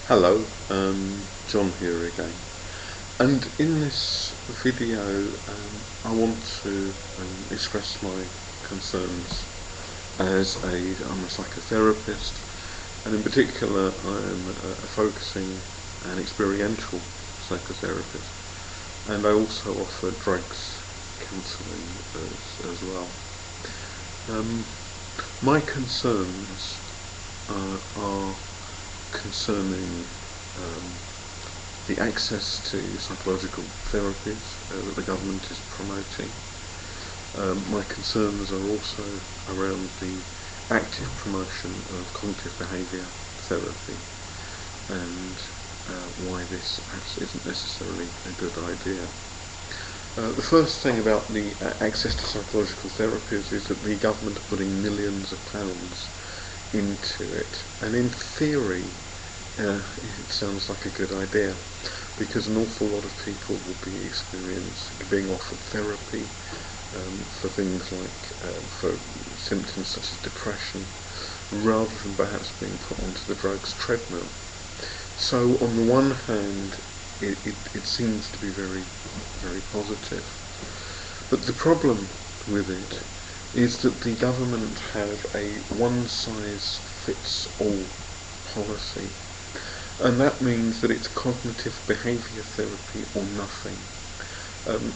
Hello, John here again. And in this video, I want to express my concerns as I'm a psychotherapist, and in particular, I'm focusing an experiential psychotherapist, and I also offer drugs counselling as well. My concerns are concerning the access to psychological therapies that the government is promoting. My concerns are also around the active promotion of cognitive behaviour therapy and why this perhaps isn't necessarily a good idea. The first thing about the access to psychological therapies is that the government are putting millions of pounds into it, and in theory it sounds like a good idea, because an awful lot of people will be being offered therapy for things like for symptoms such as depression, rather than perhaps being put onto the drugs treadmill. So on the one hand, it seems to be very, very positive, but the problem with it is that the government have a one-size-fits-all policy, and that means that it's cognitive behaviour therapy or nothing.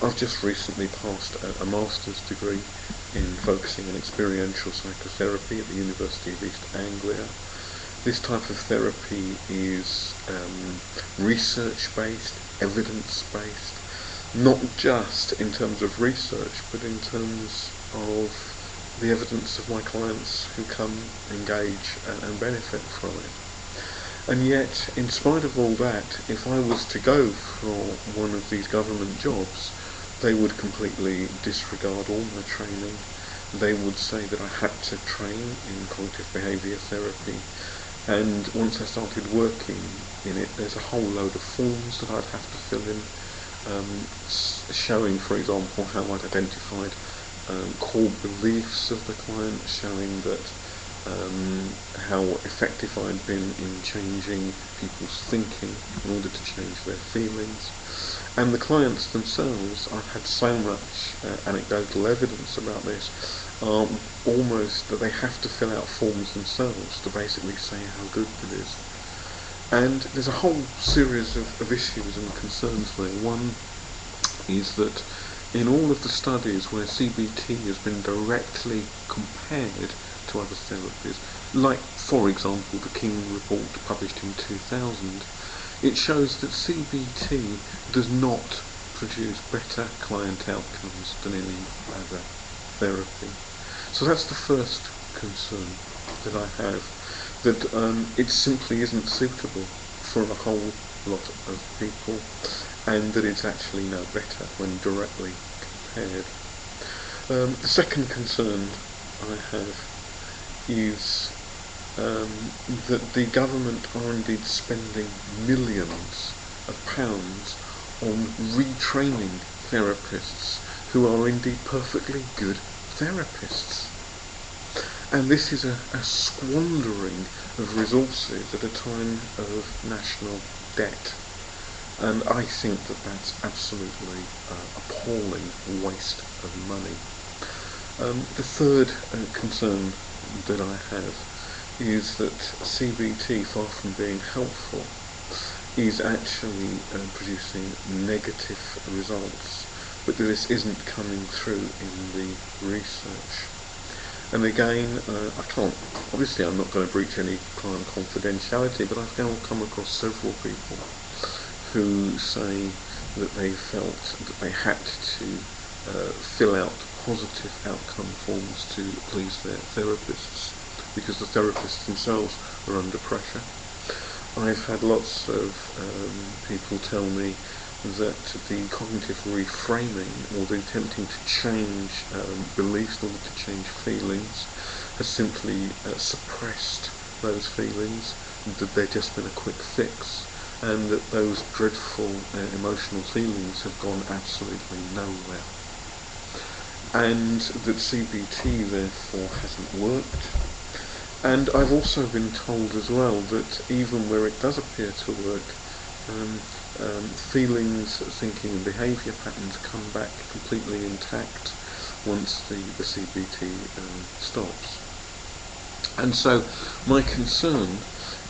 I've just recently passed a master's degree in focusing on experiential psychotherapy at the University of East Anglia. This type of therapy is research-based, evidence-based, not just in terms of research, but in terms of the evidence of my clients who come, engage and benefit from it. And yet, in spite of all that, if I was to go for one of these government jobs, they would completely disregard all my training. They would say that I had to train in cognitive behaviour therapy, and once I started working in it, there's a whole load of forms that I'd have to fill in, showing, for example, how I'd identified core beliefs of the client, showing that how effective I'd been in changing people's thinking in order to change their feelings. And the clients themselves, I've had so much anecdotal evidence about this, almost that they have to fill out forms themselves to basically say how good it is. And there's a whole series of issues and concerns there. One is that in all of the studies where CBT has been directly compared to other therapies, like for example the King report published in 2000, it shows that CBT does not produce better client outcomes than any other therapy. So that's the first concern that I have, that it simply isn't suitable for a whole lot of people, and that it's actually no better when directly compared. The second concern I have is that the government are indeed spending millions of pounds on retraining therapists who are indeed perfectly good therapists. And this is a squandering of resources at a time of national debt. And I think that that's absolutely appalling waste of money. The third concern that I have is that CBT, far from being helpful, is actually producing negative results, but this isn't coming through in the research. And again, obviously I'm not going to breach any client confidentiality, but I've now come across several people who say that they felt that they had to fill out positive outcome forms to please their therapists, because the therapists themselves are under pressure. I've had lots of people tell me that the cognitive reframing, or the attempting to change beliefs in order to change feelings, has simply suppressed those feelings, that they've just been a quick fix, and that those dreadful emotional feelings have gone absolutely nowhere. And that CBT therefore hasn't worked, And I've also been told as well that even where it does appear to work, feelings, thinking and behaviour patterns come back completely intact once the CBT stops. And so my concern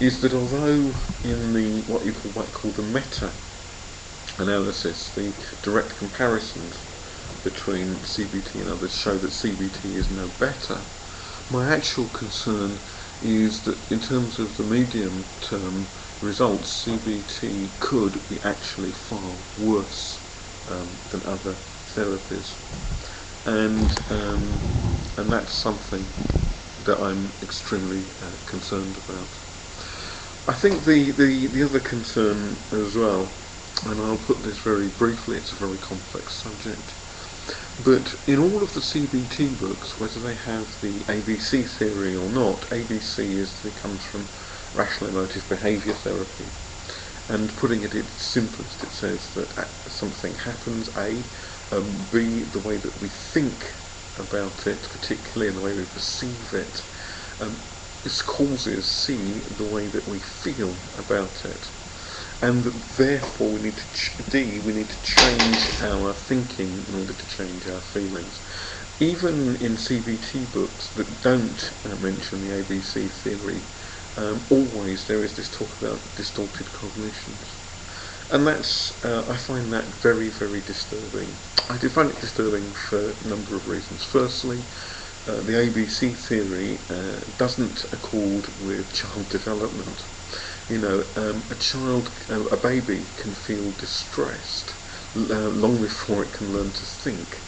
is that although in the what you might call the meta-analysis, the direct comparisons between CBT and others show that CBT is no better, my actual concern is that in terms of the medium-term results, CBT could be actually far worse than other therapies, and that's something that I'm extremely concerned about. I think the other concern as well, and I'll put this very briefly, it's a very complex subject, but in all of the CBT books, whether they have the ABC theory or not, ABC comes from rational emotive behaviour therapy, and putting it at its simplest, it says that something happens, A, B, the way that we think about it, particularly in the way we perceive it, this causes, C, the way that we feel about it, and that therefore we need to we need to change our thinking in order to change our feelings. Even in CBT books that don't mention the ABC theory, always there is this talk about distorted cognitions, and that's I find that very, very disturbing. I do find it disturbing for a number of reasons. Firstly, the ABC theory doesn't accord with child development. You know, a baby can feel distressed long before it can learn to think,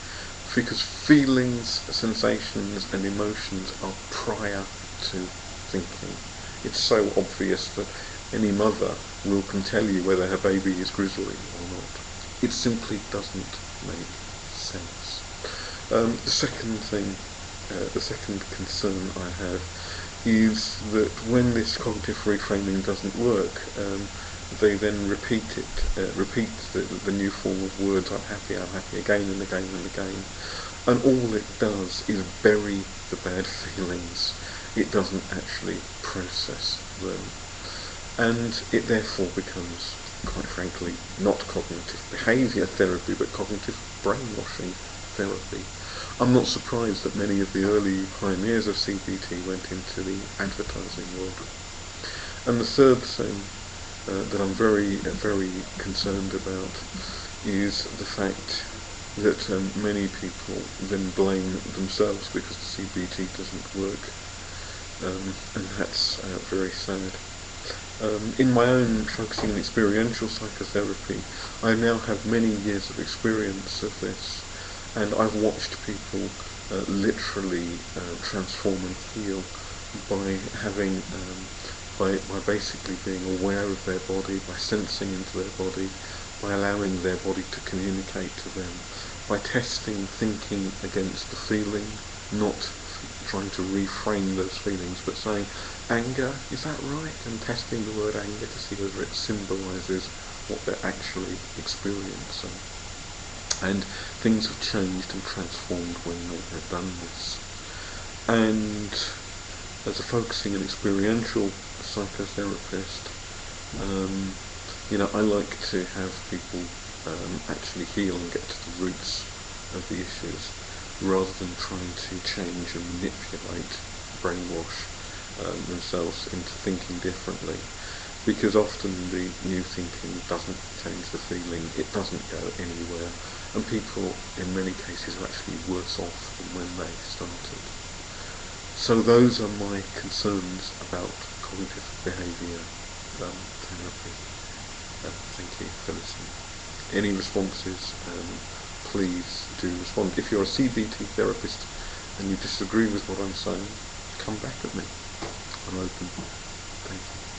because feelings, sensations and emotions are prior to thinking. It's so obvious that any mother can tell you whether her baby is grizzly or not. It simply doesn't make sense. The second concern I have is that when this cognitive retraining doesn't work, they then repeat the new form of words, I'm happy again and again and again, and all it does is bury the bad feelings. It doesn't actually process them, and it therefore becomes, quite frankly, not cognitive behaviour therapy but cognitive brainwashing therapy. I'm not surprised that many of the early pioneers of CBT went into the advertising world. And the third thing that I'm very, very concerned about is the fact that many people then blame themselves because the CBT doesn't work, and that's very sad. In my own focusing on experiential psychotherapy, I now have many years of experience of this, and I've watched people literally transform and heal by having, by basically being aware of their body, by sensing into their body, by allowing their body to communicate to them, by testing thinking against the feeling, not trying to reframe those feelings, but saying, anger, is that right? And testing the word anger to see whether it symbolises what they're actually experiencing. And things have changed and transformed when they have done this. And as a focusing and experiential psychotherapist, I like to have people actually heal and get to the roots of the issues, rather than trying to change and manipulate, brainwash themselves into thinking differently. Because often the new thinking doesn't change the feeling, it doesn't go anywhere, and people in many cases are actually worse off than when they started. So those are my concerns about cognitive behaviour therapy. Thank you for listening. Any responses, please do respond. If you're a CBT therapist and you disagree with what I'm saying, come back at me. I'm open. Thank you.